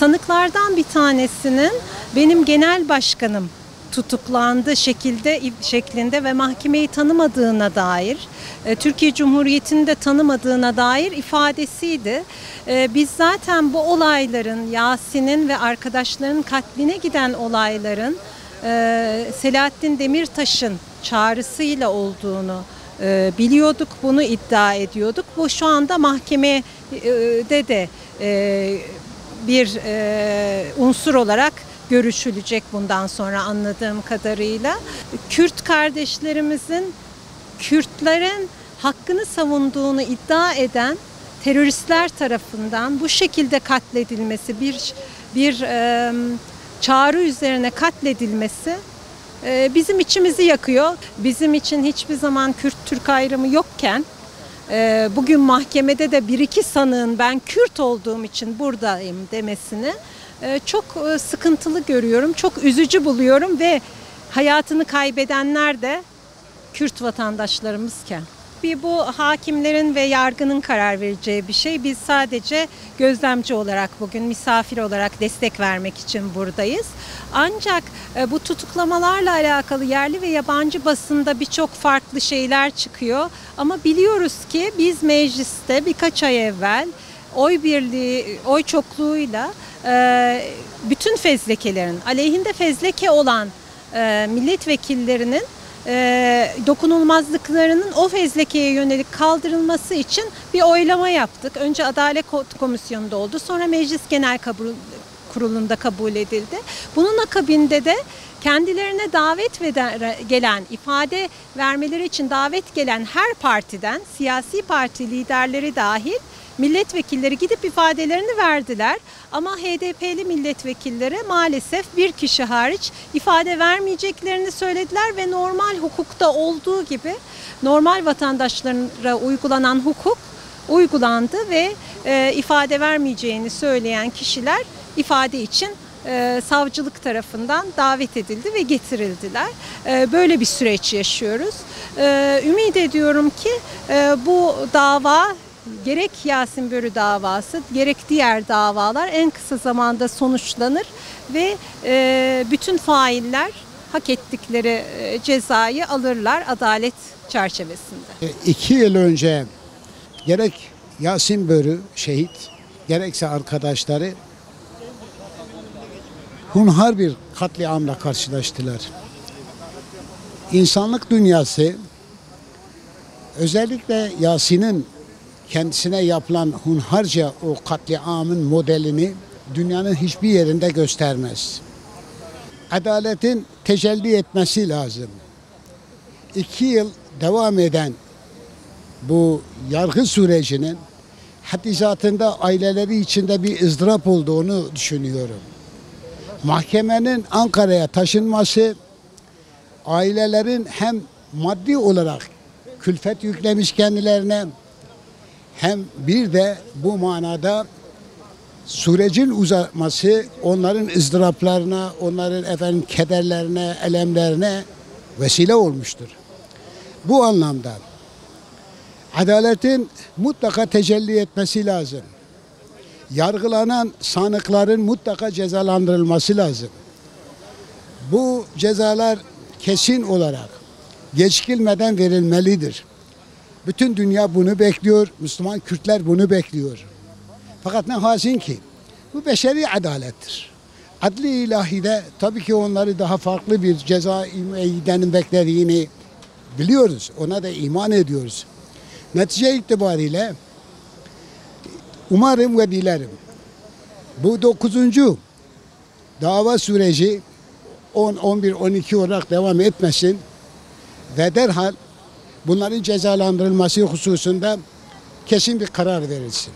Sanıklardan bir tanesinin benim genel başkanım tutuklandı şeklinde ve mahkemeyi tanımadığına dair, Türkiye Cumhuriyeti'ni de tanımadığına dair ifadesiydi. Biz zaten bu olayların, Yasin'in ve arkadaşlarının katline giden olayların Selahattin Demirtaş'ın çağrısıyla olduğunu biliyorduk, bunu iddia ediyorduk. Bu şu anda mahkemede de bir unsur olarak görüşülecek bundan sonra anladığım kadarıyla. Kürt kardeşlerimizin, Kürtlerin hakkını savunduğunu iddia eden teröristler tarafından bu şekilde katledilmesi, bir çağrı üzerine katledilmesi bizim içimizi yakıyor. Bizim için hiçbir zaman Kürt-Türk ayrımı yokken bugün mahkemede de bir iki sanığın ben Kürt olduğum için buradayım demesini çok sıkıntılı görüyorum, çok üzücü buluyorum ve hayatını kaybedenler de Kürt vatandaşlarımızken. Bu hakimlerin ve yargının karar vereceği bir şey. Biz sadece gözlemci olarak bugün misafir olarak destek vermek için buradayız. Ancak bu tutuklamalarla alakalı yerli ve yabancı basında birçok farklı şeyler çıkıyor. Ama biliyoruz ki biz mecliste birkaç ay evvel oy birliği, oy çokluğuyla bütün fezlekelerin, aleyhinde fezleke olan milletvekillerinin dokunulmazlıklarının o fezlekeye yönelik kaldırılması için bir oylama yaptık. Önce Adalet Komisyonu'nda oldu. Sonra Meclis Genel Kurulu'nda kabul edildi. Bunun akabinde de kendilerine davet gelen, ifade vermeleri için davet gelen her partiden, siyasi parti liderleri dahil milletvekilleri gidip ifadelerini verdiler. Ama HDP'li milletvekilleri maalesef bir kişi hariç ifade vermeyeceklerini söylediler ve normal hukukta olduğu gibi normal vatandaşlara uygulanan hukuk uygulandı ve ifade vermeyeceğini söyleyen kişiler ifade için savcılık tarafından davet edildi ve getirildiler. Böyle bir süreç yaşıyoruz. Ümit ediyorum ki bu dava, gerek Yasin Börü davası, gerek diğer davalar en kısa zamanda sonuçlanır ve bütün failler hak ettikleri cezayı alırlar adalet çerçevesinde. 2 yıl önce gerek Yasin Börü şehit, gerekse arkadaşları hunhar bir katliamla karşılaştılar. İnsanlık dünyası özellikle Yasin'in kendisine yapılan hunharca o katliamın modelini dünyanın hiçbir yerinde göstermez. Adaletin tecelli etmesi lazım. 2 yıl devam eden bu yargı sürecinin hadizatında aileleri içinde bir ızdırap olduğunu düşünüyorum. Mahkemenin Ankara'ya taşınması ailelerin hem maddi olarak külfet yüklemiş kendilerine, hem bir de bu manada sürecin uzaması onların ızdıraplarına, onların kederlerine, elemlerine vesile olmuştur. Bu anlamda adaletin mutlaka tecelli etmesi lazım. Yargılanan sanıkların mutlaka cezalandırılması lazım. Bu cezalar kesin olarak gecikilmeden verilmelidir. Bütün dünya bunu bekliyor, Müslüman Kürtler bunu bekliyor. Fakat ne hazin ki bu beşeri adalettir. Adli ilahide tabii ki onları daha farklı bir ceza müeyyidenin beklediğini biliyoruz. Ona da iman ediyoruz. Netice itibariyle umarım ve dilerim bu 9. dava süreci 10, 11, 12 olarak devam etmesin ve derhal bunların cezalandırılması hususunda kesin bir karar verilsin.